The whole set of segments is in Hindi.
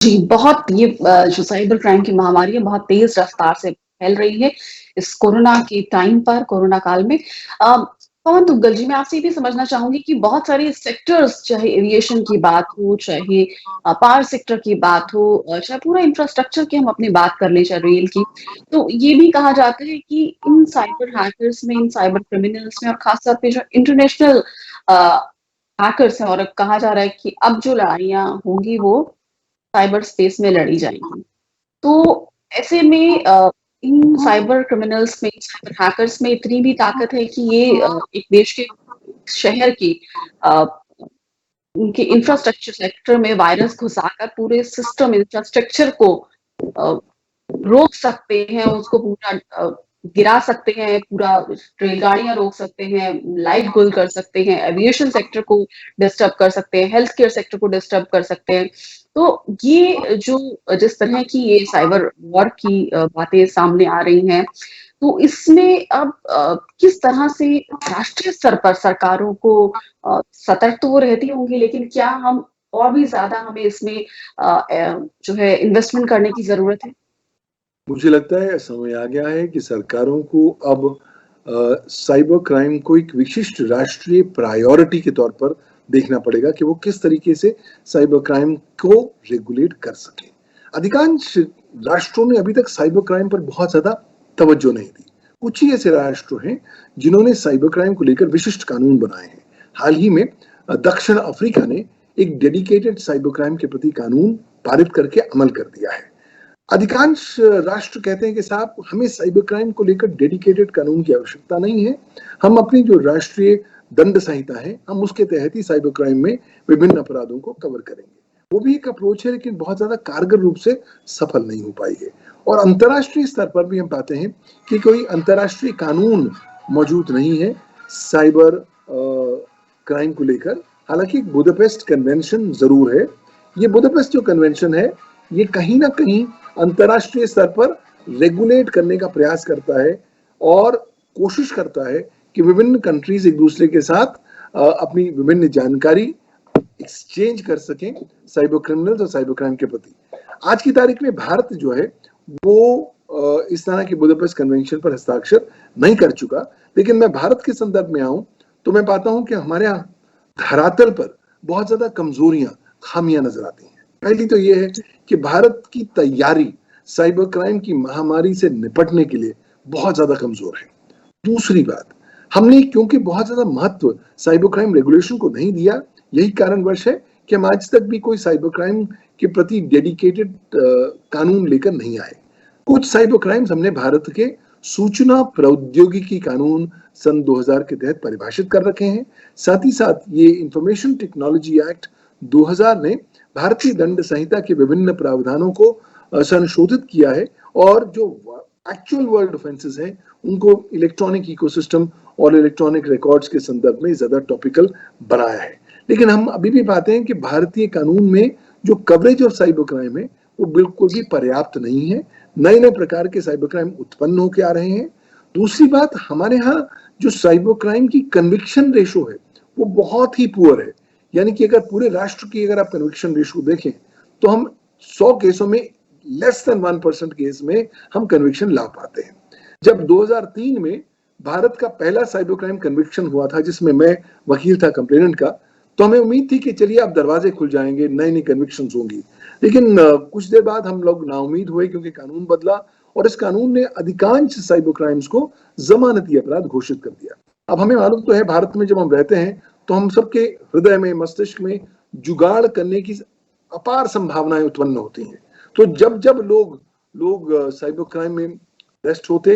जी, बहुत ये जो साइबर क्राइम की महामारी है, बहुत तेज़ रफ़्तार से फैल रही है, इस कोरोना के टाइम पर, कोरोना काल में। पवन दुग्गल जी, मैं आपसे ये भी समझना चाहूँगी कि बहुत सारे सेक्टर्स, चाहे एविएशन की बात हो, चाहे पावर सेक्टर की बात हो, चाहे पूरा इंफ्रास्ट्रक्चर की हम अपनी बात कर लें, चाहे रेल की, तो ये भी कहा जाता है कि इन साइबर हैकर्स में, इन साइबर क्रिमिनल्स में और ख़ास तौर पे जो इंटरनेशनल अ, हैकर्स हैं और अब कहा जा रहा है कि अब जो लड़ाइयाँ होंगी, वो साइबर स्पेस में लड़ी जाएँगी। तो ऐसे में इन साइबर क्रिमिनल्स में, साइबर हैकर्स में इतनी भी ताकत है कि ये एक देश के शहर की अ, उनके इंफ्रास्ट्रक्चर सेक्टर में वायरस घुसाकर पूरे सिस्टम इंफ्रास्ट्रक्चर को अ, रोक सकते हैं, उसको पूरा गिरा सकते हैं, पूरा रेलगाड़ियाँ रोक सकते हैं, लाइट गुल कर सकते हैं, एविएशन सेक्टर को डिस्टर्ब कर सकते हैं, हेल्थ केयर सेक्टर को डिस्टर्ब कर सकते हैं। तो ये जो जिस तरह की ये साइबर वॉर की बातें सामने आ रही हैं, तो इसमें अब किस तरह से राष्ट्रीय स्तर पर सरकारों को सतर्क तो वो रहती होंगी, लेकिन क्या हम और भी ज़्यादा हमें इसमें जो है इन्वेस्टमेंट करने की ज़रूरत है? मुझे लगता है समय आ गया है कि सरकारों को अब साइबर क्राइम को एक विशिष्ट राष्ट्रीय प्रायोरिटी के तौर पर देखना पड़ेगा कि वो किस तरीके से साइबर क्राइम को रेगुलेट कर सके। अधिकांश राष्ट्रों ने अभी तक साइबर क्राइम पर बहुत ज्यादा तवज्जो नहीं दी। कुछ ही ऐसे राष्ट्र हैं जिन्होंने साइबर क्राइम को लेकर विशिष्ट कानून बनाए हैं। हाल ही में दक्षिण अफ्रीका ने एक डेडिकेटेड साइबर क्राइम के प्रति कानून पारित करके अमल कर दिया है। अधिकांश राष्ट्र कहते हैं कि साहब हमें साइबर क्राइम को लेकर डेडिकेटेड कानून की आवश्यकता नहीं है। हम अपनी जो राष्ट्रीय दंड संहिता है, हम उसके तहत ही साइबर क्राइम में विभिन्न अपराधों को कवर करेंगे। वो भी एक अप्रोच है, लेकिन बहुत ज्यादा कारगर रूप से सफल नहीं हो पाई है। और अंतर्राष्ट्रीय स्तर पर भी हम पाते हैं कि कोई अंतर्राष्ट्रीय कानून मौजूद नहीं है साइबर क्राइम को लेकर। हालांकि बुदापेस्ट कन्वेंशन जरूर है। ये बुदापेस्ट जो कन्वेंशन है, ये कहीं ना कहीं अंतर्राष्ट्रीय स्तर पर रेगुलेट करने का प्रयास करता है और कोशिश करता है कि विभिन्न कंट्रीज एक दूसरे के साथ अपनी विभिन्न जानकारी एक्सचेंज कर सकें साइबर क्रिमिनल्स और साइबर क्राइम के प्रति। आज की तारीख में भारत जो है वो इस तरह के बुदापेस्ट कन्वेंशन पर हस्ताक्षर नहीं कर चुका। लेकिन मैं भारत के संदर्भ में आऊं तो मैं पाता हूं कि हमारे यहाँ धरातल पर बहुत ज्यादा कमजोरियां, खामियां नजर आती हैं। पहली तो यह है कि भारत की तैयारी साइबर क्राइम की महामारी से निपटने के लिए बहुत ज्यादा कमजोर है। दूसरी बात, हमने क्योंकि बहुत ज्यादा महत्व साइबर क्राइम रेगुलेशन को नहीं दिया, यही कारणवश है कि हम आज तक भी कोई साइबर क्राइम के प्रति डेडिकेटेड कानून लेकर नहीं आए। कुछ साइबर क्राइम्स हमने भारत के सूचना प्रौद्योगिकी कानून सन 2000 के तहत परिभाषित कर रखे हैं। साथ ही साथ ये इंफॉर्मेशन टेक्नोलॉजी एक्ट 2000 ने भारतीय दंड संहिता के विभिन्न प्रावधानों को संशोधित किया है और जो एक्चुअल वर्ल्ड ऑफेंसेस हैं उनको इलेक्ट्रॉनिक इकोसिस्टम और इलेक्ट्रॉनिक रिकॉर्ड्स के संदर्भ में ज्यादा टॉपिकल बनाया है। लेकिन हम अभी भी पाते हैं कि भारतीय कानून में जो कवरेज ऑफ साइबर क्राइम है वो बिल्कुल भी पर्याप्त नहीं है। नए नए प्रकार के साइबर क्राइम उत्पन्न होकर आ रहे हैं। दूसरी बात, हमारे यहाँ जो साइबर क्राइम की कन्विक्शन रेशो है वो बहुत ही पुअर है। यानी कि अगर पूरे राष्ट्र की अगर आप कन्विक्शन रेशो देखें तो हम 100 केसों में लेस देन 1% केस में हम कन्विक्शन ला पाते हैं। जब 2003 में भारत का पहला साइबर क्राइम कन्विक्शन हुआ था जिसमें मैं वकील था कंप्लेनेंट का, तो हमें उम्मीद थी कि चलिए अब दरवाजे खुल जाएंगे, नई नई कन्विक्शन होंगी। लेकिन कुछ देर बाद हम लोग नाउमीद हुए क्योंकि कानून बदला और इस कानून ने अधिकांश साइबर क्राइम्स को जमानती अपराध घोषित कर दिया। अब हमें मालूम तो है भारत में जब हम रहते हैं तो हम सबके हृदय में, मस्तिष्क में जुगाड़ करने की अपार संभावनाएं उत्पन्न होती हैं। तो जब जब लोग साइबर क्राइम में अरेस्ट होते,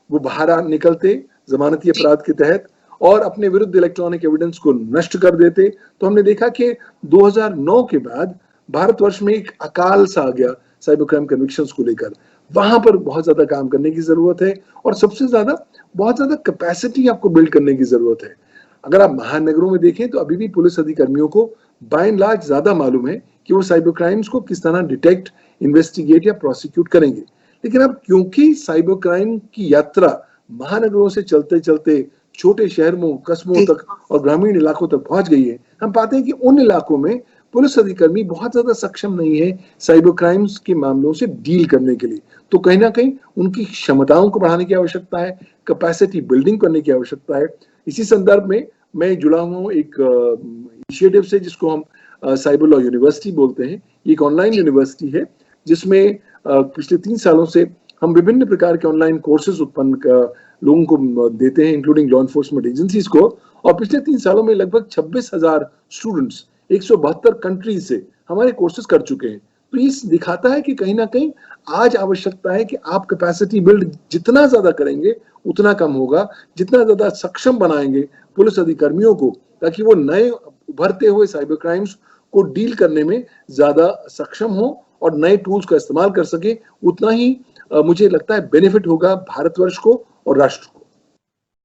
वो बाहर निकलते जमानती अपराध के तहत और अपने विरुद्ध इलेक्ट्रॉनिक एविडेंस को नष्ट कर देते, तो हमने देखा कि 2009 के बाद भारतवर्ष में एक अकाल सा आ गया साइबर क्राइम कन्विक्शंस को लेकर। वहां पर बहुत ज्यादा काम करने की जरूरत है और सबसे ज्यादा बहुत ज्यादा कैपेसिटी आपको बिल्ड करने की जरूरत है। अगर आप महानगरों में देखें तो अभी भी पुलिस अधिकारियों को बाय एंड लार्ज ज्यादा मालूम है कि वो साइबर क्राइम्स को किस तरह डिटेक्ट, इन्वेस्टिगेट या प्रोसिक्यूट करेंगे। लेकिन अब क्योंकि साइबर क्राइम की यात्रा महानगरों से चलते चलते छोटे शहरों, कस्बों तक और ग्रामीण इलाकों तक पहुंच गई है, हम पाते हैं कि उन इलाकों में पुलिस अधिकारी बहुत ज़्यादा सक्षम नहीं है साइबर क्राइम्स के मामलों से डील करने के लिए। तो कहीं न कहीं उनकी क्षमताओं को बढ़ाने की आवश्यकता है, कैपेसिटी बिल्डिंग करने की आवश्यकता है। इसी संदर्भ में मैं जुड़ा हुआ हूँ एक इनिशिएटिव से जिसको हम साइबर लॉ यूनिवर्सिटी बोलते हैं। ये एक ऑनलाइन जी, यूनिवर्सिटी है जिसमें पिछले 3 सालों से हम विभिन्न प्रकार के ऑनलाइन कोर्सेज़ उत्पन्न क लोगों को देते हैं इंक्लूडिंग लॉ एनफोर्समेंट एजेंसीज़ को, और पिछले 3 सालों में लगभग 26,000 स्टूडेंट्स 172 कंट्रीज़ से हमारे कोर्सेज़ कर चुके हैं। तो ये दिखाता है कि कहीं न कहीं आज आवश्यकता है कि आप कैपेसिटी बिल्ड जितना ज़्यादा करेंगे, उतना कम होगा। जितना ज़्यादा सक्षम बनाएँगे पुलिस अधिकारियों को, ताकि वो नए उभरते हुए साइबर क्राइम्स को डील करने में ज़्यादा सक्षम हों और नए टूल्स का इस्तेमाल कर सकें, उतना ही मुझे लगता है बेनिफिट होगा भारतवर्ष को और राष्ट्र को।